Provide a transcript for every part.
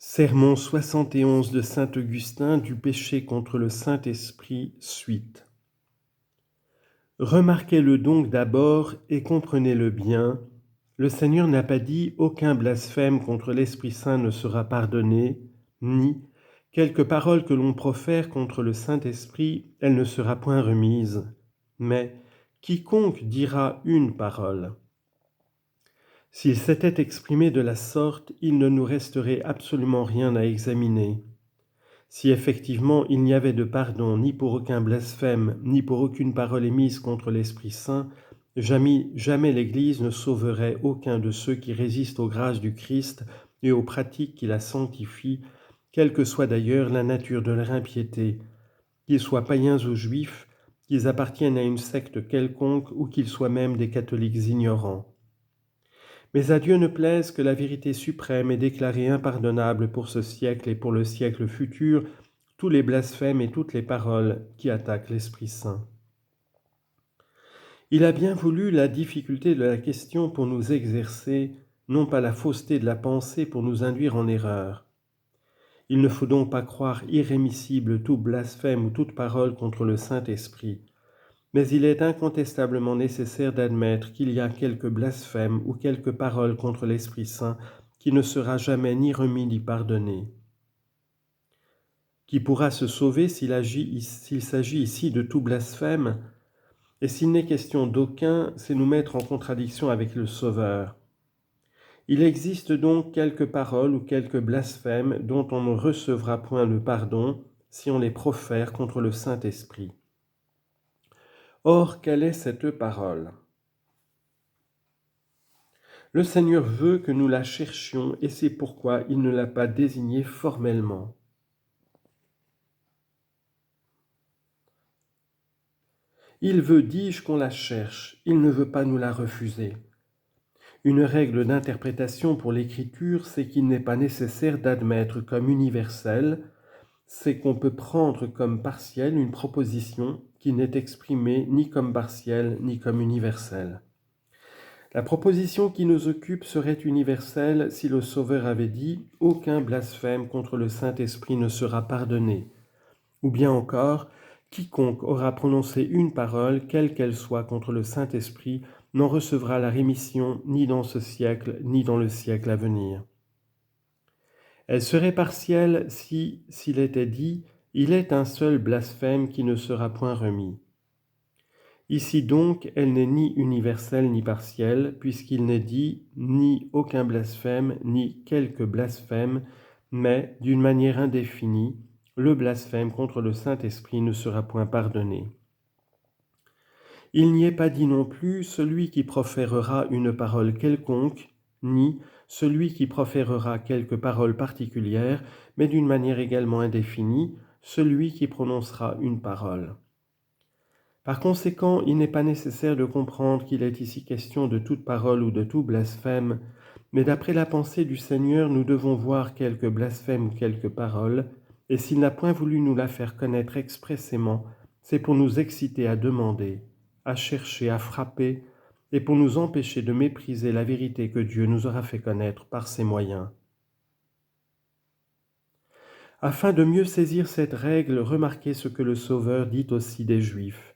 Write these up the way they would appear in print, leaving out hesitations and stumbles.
Sermon 71 de saint Augustin du péché contre le Saint-Esprit, suite. Remarquez-le donc d'abord et comprenez-le bien. Le Seigneur n'a pas dit « aucun blasphème contre l'Esprit Saint ne sera pardonné », ni « quelque parole que l'on profère contre le Saint-Esprit, elle ne sera point remise », mais « quiconque dira une parole ». S'il s'était exprimé de la sorte, il ne nous resterait absolument rien à examiner. Si effectivement il n'y avait de pardon ni pour aucun blasphème, ni pour aucune parole émise contre l'Esprit Saint, jamais l'Église ne sauverait aucun de ceux qui résistent aux grâces du Christ et aux pratiques qui la sanctifient, quelle que soit d'ailleurs la nature de leur impiété, qu'ils soient païens ou juifs, qu'ils appartiennent à une secte quelconque ou qu'ils soient même des catholiques ignorants. Mais à Dieu ne plaise que la vérité suprême ait déclaré impardonnable pour ce siècle et pour le siècle futur tous les blasphèmes et toutes les paroles qui attaquent l'Esprit Saint. Il a bien voulu la difficulté de la question pour nous exercer, non pas la fausseté de la pensée pour nous induire en erreur. Il ne faut donc pas croire irrémissible tout blasphème ou toute parole contre le Saint-Esprit. Mais il est incontestablement nécessaire d'admettre qu'il y a quelque blasphème ou quelque parole contre l'Esprit Saint qui ne sera jamais ni remis ni pardonné. Qui pourra se sauver s'il s'agit ici de tout blasphème? Et s'il n'est question d'aucun, c'est nous mettre en contradiction avec le Sauveur. Il existe donc quelques paroles ou quelques blasphèmes dont on ne recevra point le pardon si on les profère contre le Saint-Esprit. Or, quelle est cette parole? Le Seigneur veut que nous la cherchions et c'est pourquoi il ne l'a pas désignée formellement. Il veut, dis-je, qu'on la cherche, il ne veut pas nous la refuser. Une règle d'interprétation pour l'Écriture, c'est qu'il n'est pas nécessaire d'admettre comme universelle, c'est qu'on peut prendre comme partielle une proposition qui n'est exprimée ni comme partielle ni comme universelle. La proposition qui nous occupe serait universelle si le Sauveur avait dit « Aucun blasphème contre le Saint-Esprit ne sera pardonné », ou bien encore « Quiconque aura prononcé une parole, quelle qu'elle soit, contre le Saint-Esprit, n'en recevra la rémission ni dans ce siècle, ni dans le siècle à venir. » Elle serait partielle si, s'il était dit « Il est un seul blasphème qui ne sera point remis ». Ici donc, elle n'est ni universelle ni partielle, puisqu'il n'est dit ni aucun blasphème, ni quelque blasphème, mais, d'une manière indéfinie, le blasphème contre le Saint-Esprit ne sera point pardonné. Il n'y est pas dit non plus celui qui proférera une parole quelconque, ni celui qui proférera quelque parole particulière, mais d'une manière également indéfinie, celui qui prononcera une parole. Par conséquent, il n'est pas nécessaire de comprendre qu'il est ici question de toute parole ou de tout blasphème, mais d'après la pensée du Seigneur, nous devons voir quelque blasphème ou quelque parole, et s'il n'a point voulu nous la faire connaître expressément, c'est pour nous exciter à demander, à chercher, à frapper, et pour nous empêcher de mépriser la vérité que Dieu nous aura fait connaître par ses moyens. Afin de mieux saisir cette règle, remarquez ce que le Sauveur dit aussi des Juifs.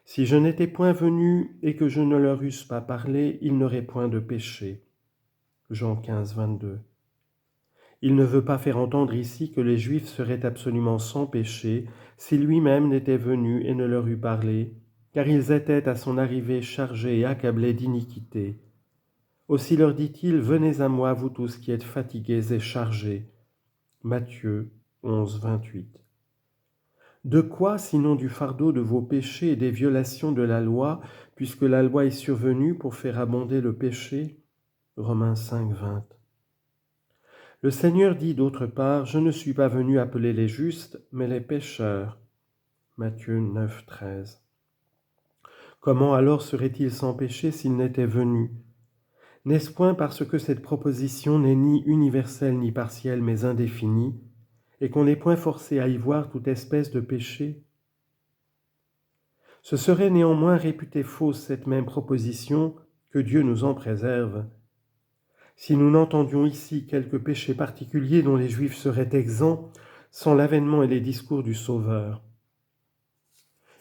Si je n'étais point venu et que je ne leur eusse pas parlé, ils n'auraient point de péché. Jean 15, 22. Il ne veut pas faire entendre ici que les Juifs seraient absolument sans péché si lui-même n'était venu et ne leur eût parlé, car ils étaient à son arrivée chargés et accablés d'iniquité. Aussi leur dit-il, « Venez à moi, vous tous qui êtes fatigués et chargés. » Matthieu 11, 28. De quoi, sinon du fardeau de vos péchés et des violations de la loi, puisque la loi est survenue pour faire abonder le péché? Romains 5, 20. Le Seigneur dit d'autre part, « Je ne suis pas venu appeler les justes, mais les pécheurs. » Matthieu 9, 13. Comment alors serait-il sans péché s'il n'était venu? N'est-ce point parce que cette proposition n'est ni universelle ni partielle, mais indéfinie, et qu'on n'est point forcé à y voir toute espèce de péché? Ce serait néanmoins réputer fausse cette même proposition, que Dieu nous en préserve. si nous n'entendions ici quelques péchés particuliers dont les Juifs seraient exempts sans l'avènement et les discours du Sauveur.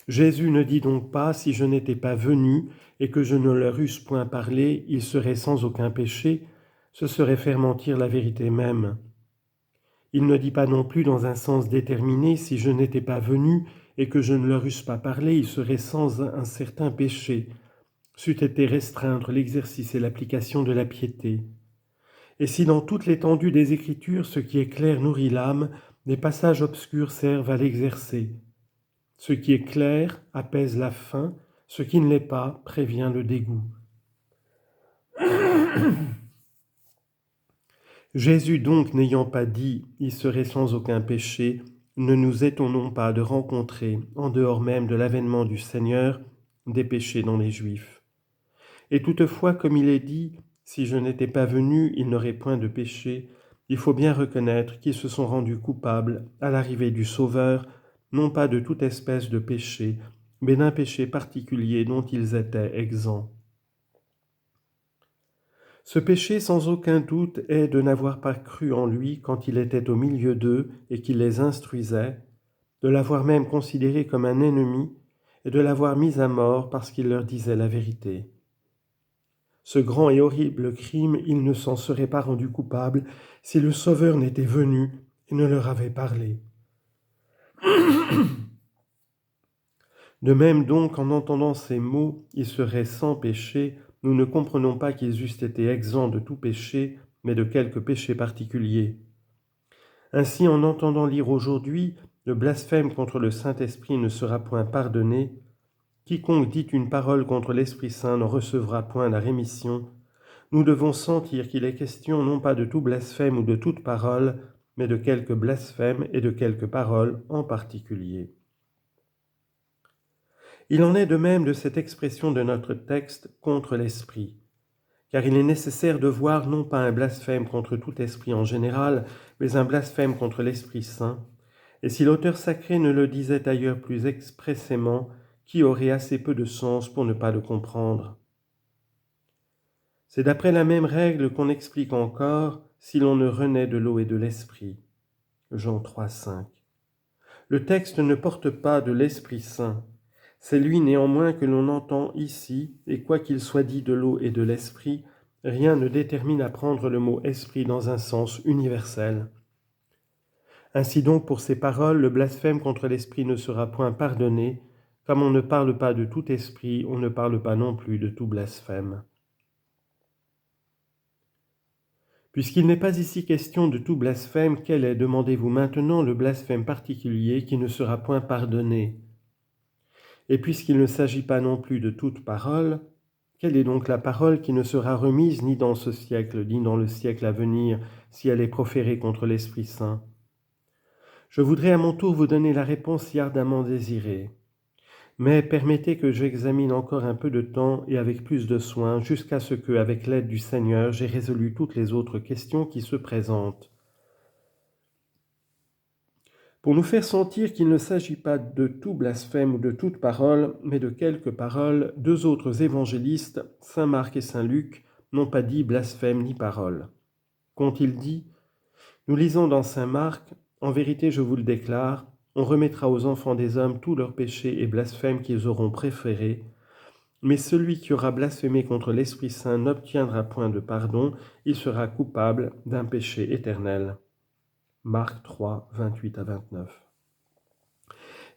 Jésus ne dit donc pas, si je n'étais pas venu et que je ne leur eusse point parlé, ils seraient sans aucun péché, ce serait faire mentir la vérité même. Il ne dit pas non plus dans un sens déterminé, si je n'étais pas venu et que je ne leur eusse pas parlé, ils seraient sans un certain péché. C'eût été restreindre l'exercice et l'application de la piété. Et si dans toute l'étendue des Écritures, ce qui est clair nourrit l'âme, des passages obscurs servent à l'exercer. Ce qui est clair apaise la faim, ce qui ne l'est pas prévient le dégoût. Jésus donc n'ayant pas dit « il serait sans aucun péché », ne nous étonnons pas de rencontrer, en dehors même de l'avènement du Seigneur, des péchés dans les Juifs. Et toutefois, comme il est dit « si je n'étais pas venu, il n'aurait point de péché », il faut bien reconnaître qu'ils se sont rendus coupables, à l'arrivée du Sauveur, non pas de toute espèce de péché, mais d'un péché particulier dont ils étaient exempts. Ce péché, sans aucun doute, est de n'avoir pas cru en lui quand il était au milieu d'eux et qu'il les instruisait, de l'avoir même considéré comme un ennemi et de l'avoir mis à mort parce qu'il leur disait la vérité. Ce grand et horrible crime, ils ne s'en seraient pas rendus coupables si le Sauveur n'était venu et ne leur avait parlé. De même donc, en entendant ces mots, ils seraient sans péché, nous ne comprenons pas qu'ils eussent été exempts de tout péché, mais de quelque péché particulier. Ainsi, en entendant lire aujourd'hui, le blasphème contre le Saint-Esprit ne sera point pardonné, quiconque dit une parole contre l'Esprit Saint n'en recevra point la rémission, nous devons sentir qu'il est question non pas de tout blasphème ou de toute parole, mais de quelque blasphème et de quelque parole en particulier. Il en est de même de cette expression de notre texte « contre l'esprit », car il est nécessaire de voir non pas un blasphème contre tout esprit en général, mais un blasphème contre l'Esprit Saint, et si l'auteur sacré ne le disait ailleurs plus expressément, qui aurait assez peu de sens pour ne pas le comprendre. C'est d'après la même règle qu'on explique encore si l'on ne renaît de l'eau et de l'Esprit. Jean 3,5. Le texte ne porte pas de l'Esprit Saint. C'est lui néanmoins que l'on entend ici, et quoi qu'il soit dit de l'eau et de l'Esprit, rien ne détermine à prendre le mot « esprit » dans un sens universel. Ainsi donc, pour ces paroles, le blasphème contre l'Esprit ne sera point pardonné. Comme on ne parle pas de tout esprit, on ne parle pas non plus de tout blasphème. Puisqu'il n'est pas ici question de tout blasphème, quel est, demandez-vous maintenant, le blasphème particulier qui ne sera point pardonné ? Et puisqu'il ne s'agit pas non plus de toute parole, quelle est donc la parole qui ne sera remise ni dans ce siècle, ni dans le siècle à venir, si elle est proférée contre l'Esprit Saint ? Je voudrais à mon tour vous donner la réponse si ardemment désirée. Mais permettez que j'examine encore un peu de temps et avec plus de soin, jusqu'à ce que, avec l'aide du Seigneur, j'ai résolu toutes les autres questions qui se présentent. Pour nous faire sentir qu'il ne s'agit pas de tout blasphème ou de toute parole, mais de quelques paroles, deux autres évangélistes, saint Marc et saint Luc, n'ont pas dit blasphème ni parole. Qu'ont-ils dit ? Nous lisons dans saint Marc, « En vérité, je vous le déclare, on remettra aux enfants des hommes tous leurs péchés et blasphèmes qu'ils auront préférés, mais celui qui aura blasphémé contre l'Esprit Saint n'obtiendra point de pardon, il sera coupable d'un péché éternel. » Marc 3, 28 à 29.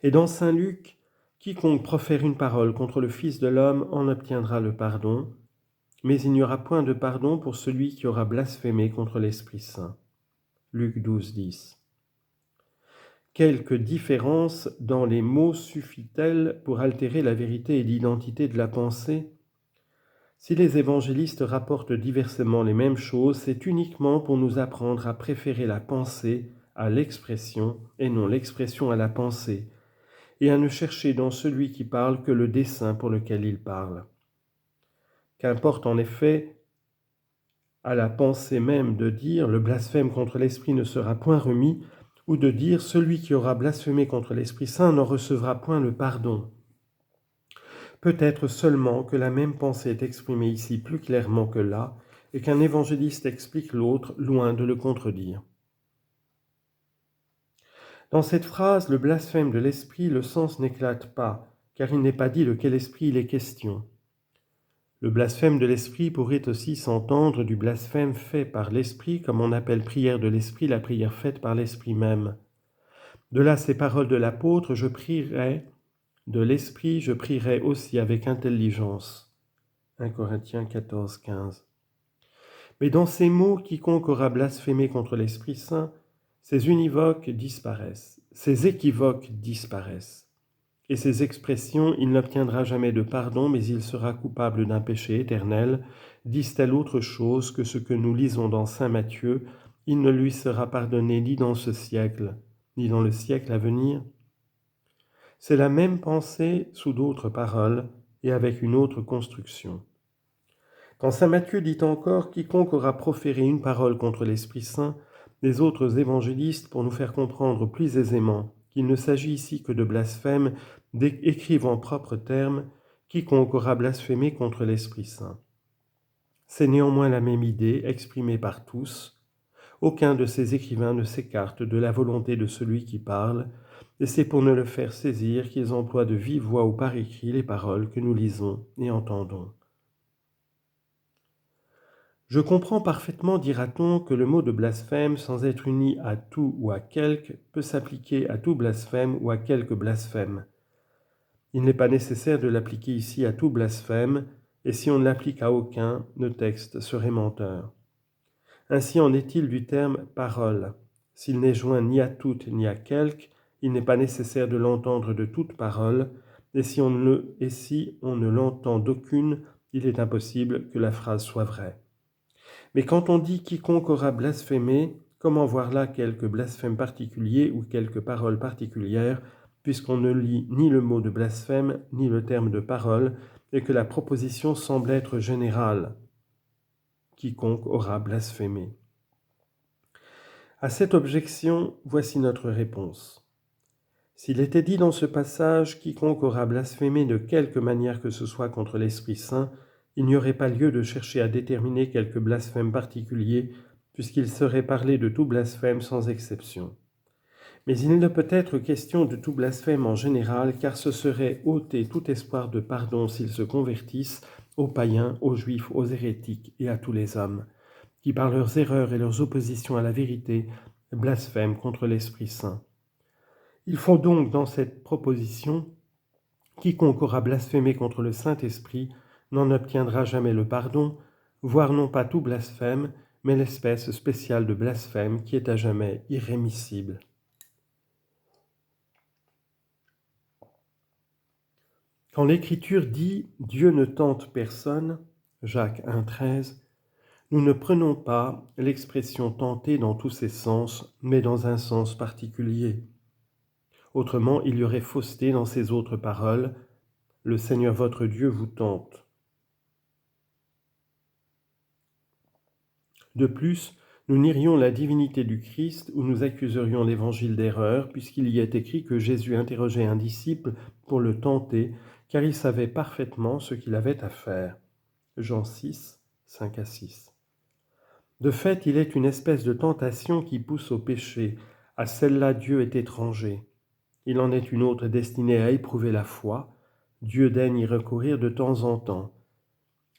Et dans saint Luc, quiconque profère une parole contre le Fils de l'homme en obtiendra le pardon, mais il n'y aura point de pardon pour celui qui aura blasphémé contre l'Esprit Saint. Luc 12, 10. Quelque différence dans les mots suffit-elle pour altérer la vérité et l'identité de la pensée ? Si les évangélistes rapportent diversement les mêmes choses, c'est uniquement pour nous apprendre à préférer la pensée à l'expression et non l'expression à la pensée, et à ne chercher dans celui qui parle que le dessein pour lequel il parle. Qu'importe en effet à la pensée même de dire « le blasphème contre l'Esprit ne sera point remis » ou de dire « celui qui aura blasphémé contre l'Esprit Saint n'en recevra point le pardon ». Peut-être seulement que la même pensée est exprimée ici plus clairement que là, et qu'un évangéliste explique l'autre, loin de le contredire. Dans cette phrase, le blasphème de l'esprit, le sens n'éclate pas, car il n'est pas dit de quel esprit il est question. Le blasphème de l'esprit pourrait aussi s'entendre du blasphème fait par l'esprit, comme on appelle prière de l'esprit la prière faite par l'esprit même. De là ces paroles de l'apôtre, je prierai de l'esprit, je prierai aussi avec intelligence. 1 Corinthiens 14, 15. Mais dans ces mots, quiconque aura blasphémé contre l'Esprit Saint, ces univoques disparaissent, ces équivoques disparaissent. Et ces expressions, il n'obtiendra jamais de pardon, mais il sera coupable d'un péché éternel, disent-elles autre chose que ce que nous lisons dans saint Matthieu, il ne lui sera pardonné ni dans ce siècle, ni dans le siècle à venir. C'est la même pensée sous d'autres paroles et avec une autre construction. Quand saint Matthieu dit encore « Quiconque aura proféré une parole contre l'Esprit Saint », les autres évangélistes, pour nous faire comprendre plus aisément qu'il ne s'agit ici que de blasphème, écrivent en propres termes « Quiconque aura blasphémé contre l'Esprit Saint ». C'est néanmoins la même idée exprimée par tous. Aucun de ces écrivains ne s'écarte de la volonté de celui qui parle, et c'est pour ne le faire saisir qu'ils emploient de vive voix ou par écrit les paroles que nous lisons et entendons. Je comprends parfaitement, dira-t-on, que le mot de blasphème, sans être uni à tout ou à quelque, peut s'appliquer à tout blasphème ou à quelque blasphème. Il n'est pas nécessaire de l'appliquer ici à tout blasphème, et si on ne l'applique à aucun, nos textes seraient menteurs. Ainsi en est-il du terme « parole ». S'il n'est joint ni à toutes ni à quelque, il n'est pas nécessaire de l'entendre de toute parole, et si on ne l'entend d'aucune, il est impossible que la phrase soit vraie. Mais quand on dit « quiconque aura blasphémé », comment voir là quelque blasphème particulier ou quelque parole particulière, puisqu'on ne lit ni le mot de blasphème, ni le terme de parole, et que la proposition semble être générale. Quiconque aura blasphémé. À cette objection, voici notre réponse. S'il était dit dans ce passage « quiconque aura blasphémé de quelque manière que ce soit contre l'Esprit Saint », il n'y aurait pas lieu de chercher à déterminer quelque blasphème particulier, puisqu'il serait parlé de tout blasphème sans exception. Mais il ne peut être question de tout blasphème en général, car ce serait ôter tout espoir de pardon s'ils se convertissent aux païens, aux juifs, aux hérétiques et à tous les hommes, qui par leurs erreurs et leurs oppositions à la vérité blasphèment contre l'Esprit Saint. Il faut donc dans cette proposition, quiconque aura blasphémé contre le Saint-Esprit n'en obtiendra jamais le pardon, voire non pas tout blasphème, mais l'espèce spéciale de blasphème qui est à jamais irrémissible. Quand l'Écriture dit « Dieu ne tente personne », Jacques 1,13, nous ne prenons pas l'expression « tenter » dans tous ses sens, mais dans un sens particulier. Autrement, il y aurait fausseté dans ces autres paroles « Le Seigneur votre Dieu vous tente ». De plus, nous nierions la divinité du Christ ou nous accuserions l'Évangile d'erreur, puisqu'il y est écrit que Jésus interrogeait un disciple pour le tenter, car il savait parfaitement ce qu'il avait à faire. Jean 6, 5-6. De fait, il est une espèce de tentation qui pousse au péché. À celle-là, Dieu est étranger. Il en est une autre destinée à éprouver la foi. Dieu daigne y recourir de temps en temps.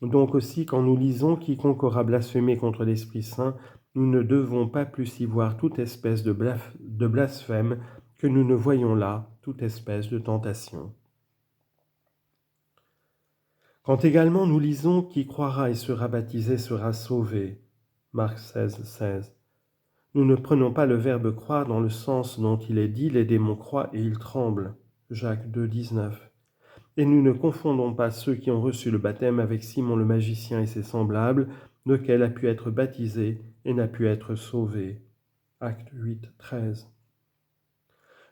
Donc aussi, quand nous lisons « Quiconque aura blasphémé contre l'Esprit Saint », nous ne devons pas plus y voir toute espèce de blasphème que nous ne voyons là toute espèce de tentation. Quand également nous lisons « Qui croira et sera baptisé sera sauvé », Marc 16, 16, nous ne prenons pas le verbe « croire » dans le sens dont il est dit « les démons croient et ils tremblent », Jacques 2, 19. Et nous ne confondons pas ceux qui ont reçu le baptême avec Simon le magicien et ses semblables, lequel a pu être baptisé et n'a pu être sauvé. Acte 8, 13.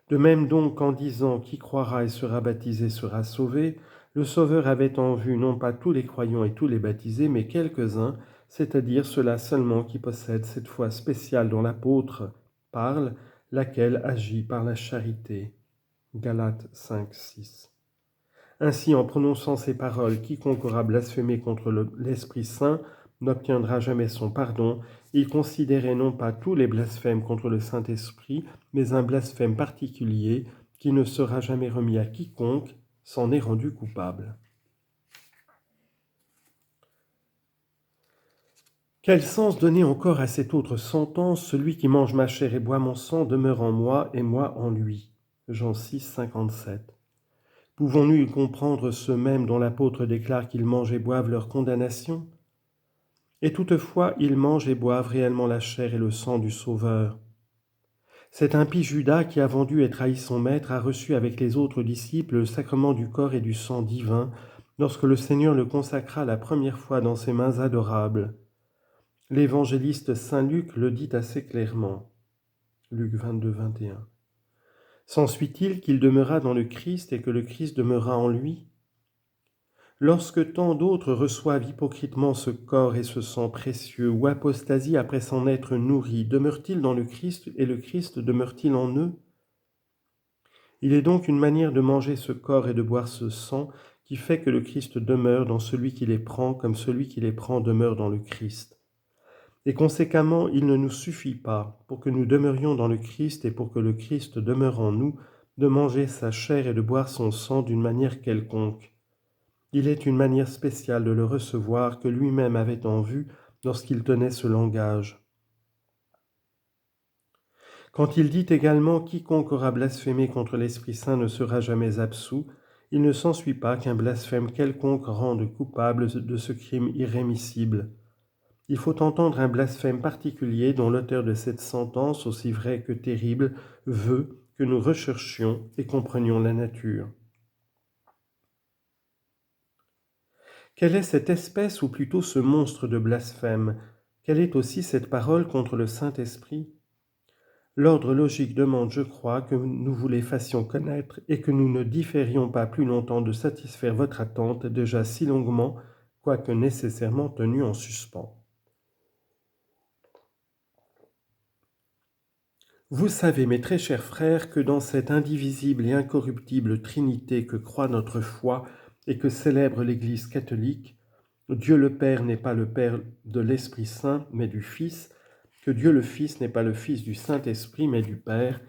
De même donc qu'en disant « Qui croira et sera baptisé sera sauvé », le Sauveur avait en vue non pas tous les croyants et tous les baptisés, mais quelques-uns, c'est-à-dire ceux-là seulement qui possèdent cette foi spéciale dont l'apôtre parle, laquelle agit par la charité. Galates 5, 6. Ainsi, en prononçant ces paroles, quiconque aura blasphémé contre l'Esprit Saint n'obtiendra jamais son pardon. Il considérait non pas tous les blasphèmes contre le Saint-Esprit, mais un blasphème particulier qui ne sera jamais remis à quiconque s'en est rendu coupable. Quel sens donner encore à cette autre sentence? Celui qui mange ma chair et boit mon sang demeure en moi et moi en lui. Jean 6, 57. Pouvons-nous comprendre ceux mêmes dont l'apôtre déclare qu'ils mangent et boivent leur condamnation? Et toutefois, ils mangent et boivent réellement la chair et le sang du Sauveur. Cet impie Judas qui a vendu et trahi son maître a reçu avec les autres disciples le sacrement du corps et du sang divin lorsque le Seigneur le consacra la première fois dans ses mains adorables. L'évangéliste saint Luc le dit assez clairement. Luc 22, 21. S'ensuit-il qu'il demeura dans le Christ et que le Christ demeura en lui? Lorsque tant d'autres reçoivent hypocritement ce corps et ce sang précieux, ou apostasient après s'en être nourris, demeurent-ils dans le Christ et le Christ demeure-t-il en eux? Il est donc une manière de manger ce corps et de boire ce sang qui fait que le Christ demeure dans celui qui les prend, comme celui qui les prend demeure dans le Christ. Et conséquemment, il ne nous suffit pas, pour que nous demeurions dans le Christ et pour que le Christ demeure en nous, de manger sa chair et de boire son sang d'une manière quelconque. Il est une manière spéciale de le recevoir que lui-même avait en vue lorsqu'il tenait ce langage. Quand il dit également « Quiconque aura blasphémé contre l'Esprit Saint ne sera jamais absous », il ne s'ensuit pas qu'un blasphème quelconque rende coupable de ce crime irrémissible. Il faut entendre un blasphème particulier dont l'auteur de cette sentence, aussi vrai que terrible, veut que nous recherchions et comprenions la nature. Quelle est cette espèce ou plutôt ce monstre de blasphème? Quelle est aussi cette parole contre le Saint-Esprit? L'ordre logique demande, je crois, que nous vous les fassions connaître et que nous ne différions pas plus longtemps de satisfaire votre attente déjà si longuement, quoique nécessairement tenue en suspens. Vous savez, mes très chers frères, que dans cette indivisible et incorruptible Trinité que croit notre foi et que célèbre l'Église catholique, Dieu le Père n'est pas le Père de l'Esprit Saint, mais du Fils, que Dieu le Fils n'est pas le Fils du Saint-Esprit, mais du Père,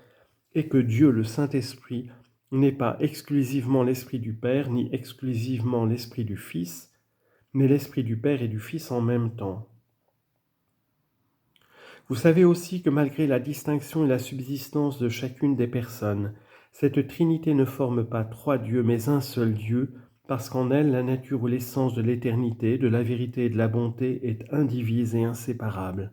et que Dieu le Saint-Esprit n'est pas exclusivement l'Esprit du Père, ni exclusivement l'Esprit du Fils, mais l'Esprit du Père et du Fils en même temps. Vous savez aussi que malgré la distinction et la subsistance de chacune des personnes, cette Trinité ne forme pas trois dieux mais un seul Dieu, parce qu'en elle la nature ou l'essence de l'éternité, de la vérité et de la bonté est indivise et inséparable.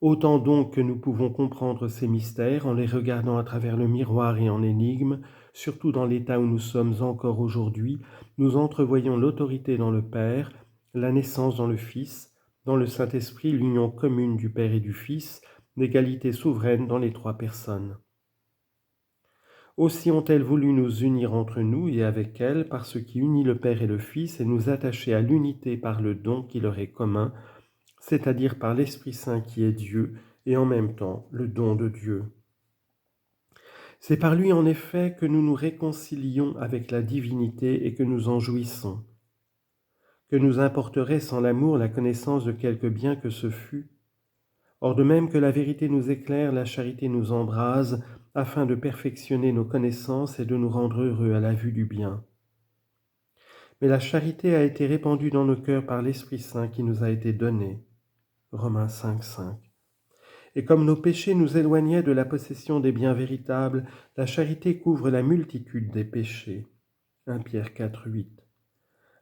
Autant donc que nous pouvons comprendre ces mystères en les regardant à travers le miroir et en énigme, surtout dans l'état où nous sommes encore aujourd'hui, nous entrevoyons l'autorité dans le Père, la naissance dans le Fils, dans le Saint-Esprit, l'union commune du Père et du Fils, l'égalité souveraine dans les trois personnes. Aussi ont-elles voulu nous unir entre nous et avec elles par ce qui unit le Père et le Fils et nous attacher à l'unité par le don qui leur est commun, c'est-à-dire par l'Esprit Saint qui est Dieu et en même temps le don de Dieu. C'est par lui en effet que nous nous réconcilions avec la divinité et que nous en jouissons. Que nous importerait sans l'amour la connaissance de quelque bien que ce fût? Or de même que la vérité nous éclaire, la charité nous embrase, afin de perfectionner nos connaissances et de nous rendre heureux à la vue du bien. Mais la charité a été répandue dans nos cœurs par l'Esprit Saint qui nous a été donné. Romains 5, 5. Et comme nos péchés nous éloignaient de la possession des biens véritables, la charité couvre la multitude des péchés. 1 Pierre 4, 8.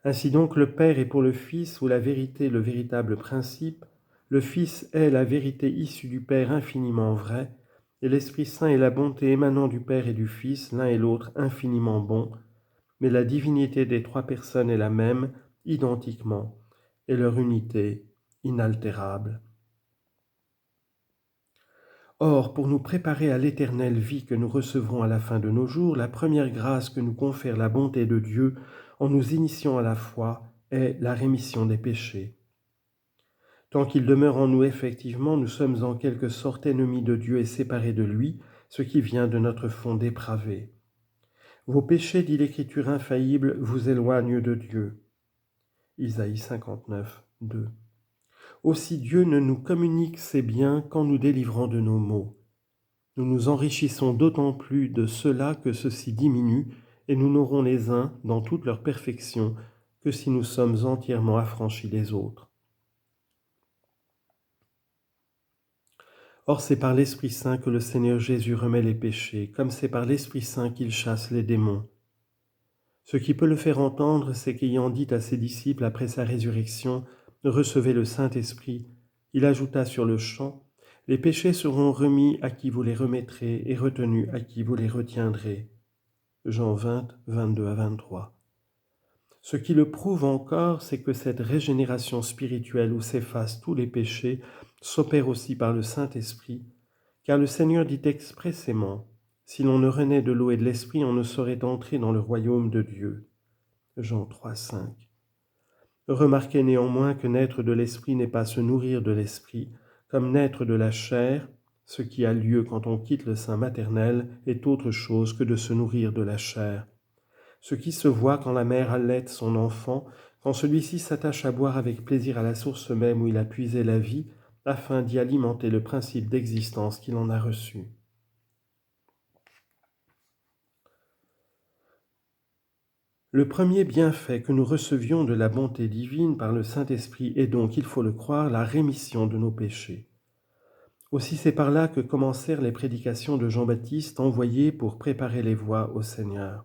Ainsi donc le Père est pour le Fils ou la vérité le véritable principe, le Fils est la vérité issue du Père infiniment vraie, et l'Esprit Saint est la bonté émanant du Père et du Fils, l'un et l'autre infiniment bons, mais la divinité des trois personnes est la même, identiquement, et leur unité inaltérable. Or, pour nous préparer à l'éternelle vie que nous recevrons à la fin de nos jours, la première grâce que nous confère la bonté de Dieu en nous initiant à la foi est la rémission des péchés. Tant qu'il demeure en nous effectivement, nous sommes en quelque sorte ennemis de Dieu et séparés de lui, ce qui vient de notre fond dépravé. Vos péchés, dit l'Écriture infaillible, vous éloignent de Dieu. Isaïe 59. 2. Aussi Dieu ne nous communique ses biens qu'en nous délivrant de nos maux. Nous nous enrichissons d'autant plus de cela que ceci diminue, et nous n'aurons les uns dans toute leur perfection que si nous sommes entièrement affranchis des autres. Or c'est par l'Esprit Saint que le Seigneur Jésus remet les péchés, comme c'est par l'Esprit Saint qu'il chasse les démons. Ce qui peut le faire entendre, c'est qu'ayant dit à ses disciples après sa résurrection, « Recevez le Saint-Esprit », il ajouta sur le champ, « Les péchés seront remis à qui vous les remettrez et retenus à qui vous les retiendrez. » Jean 20, 22 à 23. Ce qui le prouve encore, c'est que cette régénération spirituelle où s'effacent tous les péchés s'opère aussi par le Saint-Esprit, car le Seigneur dit expressément, « Si l'on ne renaît de l'eau et de l'Esprit, on ne saurait entrer dans le royaume de Dieu. » Jean 3, 5. Remarquez néanmoins que naître de l'Esprit n'est pas se nourrir de l'Esprit, comme naître de la chair, ce qui a lieu quand on quitte le sein maternel, est autre chose que de se nourrir de la chair. Ce qui se voit quand la mère allaite son enfant, quand celui-ci s'attache à boire avec plaisir à la source même où il a puisé la vie, afin d'y alimenter le principe d'existence qu'il en a reçu. Le premier bienfait que nous recevions de la bonté divine par le Saint-Esprit est donc, il faut le croire, la rémission de nos péchés. Aussi c'est par là que commencèrent les prédications de Jean-Baptiste envoyées pour préparer les voies au Seigneur.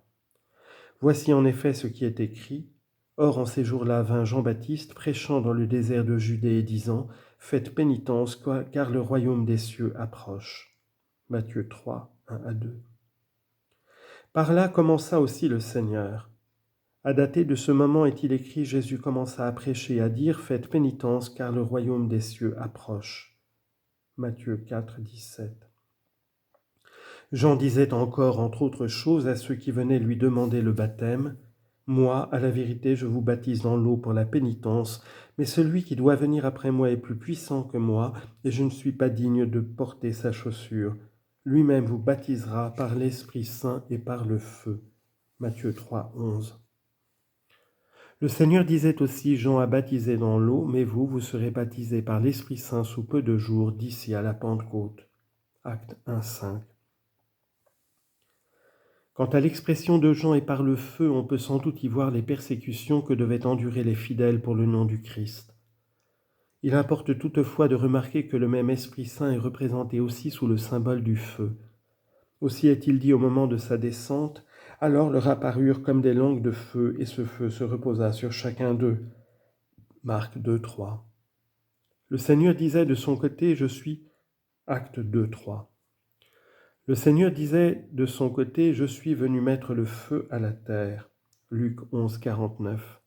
Voici en effet ce qui est écrit. Or en ces jours-là vint Jean-Baptiste prêchant dans le désert de Judée et disant « Faites pénitence, car le royaume des cieux approche. » Matthieu 3, 1 à 2. Par là commença aussi le Seigneur. À dater de ce moment est-il écrit, Jésus commença à prêcher et à dire « Faites pénitence, car le royaume des cieux approche. » Matthieu 4, 17. Jean disait encore, entre autres choses, à ceux qui venaient lui demander le baptême, « Moi, à la vérité, je vous baptise dans l'eau pour la pénitence, mais celui qui doit venir après moi est plus puissant que moi, et je ne suis pas digne de porter sa chaussure. Lui-même vous baptisera par l'Esprit Saint et par le feu. » Matthieu 3, 11. Le Seigneur disait aussi, Jean a baptisé dans l'eau, mais vous, vous serez baptisés par l'Esprit Saint sous peu de jours, d'ici à la Pentecôte. Acte 1, 5. Quant à l'expression de Jean et par le feu, on peut sans doute y voir les persécutions que devaient endurer les fidèles pour le nom du Christ. Il importe toutefois de remarquer que le même Esprit Saint est représenté aussi sous le symbole du feu. Aussi est-il dit au moment de sa descente, « Alors leur apparurent comme des langues de feu, et ce feu se reposa sur chacun d'eux. » Marc 2, 3. Le Seigneur disait de son côté, « Je suis... » Acte 2, 3. Le Seigneur disait de son côté, « Je suis venu mettre le feu à la terre. » Luc 11, 49.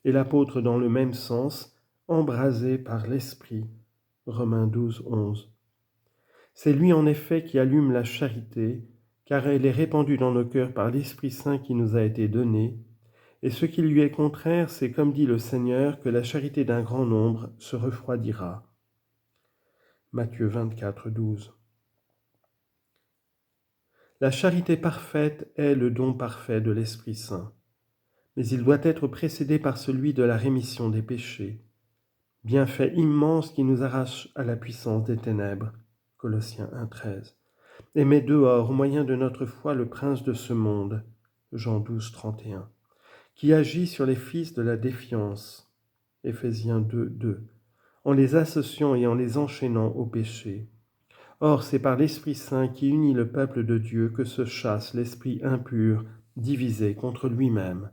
Et l'apôtre dans le même sens, « embrasé par l'Esprit. » Romains 12, 11. C'est lui en effet qui allume la charité, car elle est répandue dans nos cœurs par l'Esprit Saint qui nous a été donné, et ce qui lui est contraire, c'est comme dit le Seigneur, que la charité d'un grand nombre se refroidira. Matthieu 24, 12. La charité parfaite est le don parfait de l'Esprit Saint, mais il doit être précédé par celui de la rémission des péchés, bienfait immense qui nous arrache à la puissance des ténèbres. Colossiens 1, 13. Et met dehors, au moyen de notre foi, le prince de ce monde, Jean 12, 31, qui agit sur les fils de la défiance, Éphésiens 2, 2, en les associant et en les enchaînant au péché. Or, c'est par l'Esprit Saint qui unit le peuple de Dieu que se chasse l'esprit impur, divisé contre lui-même.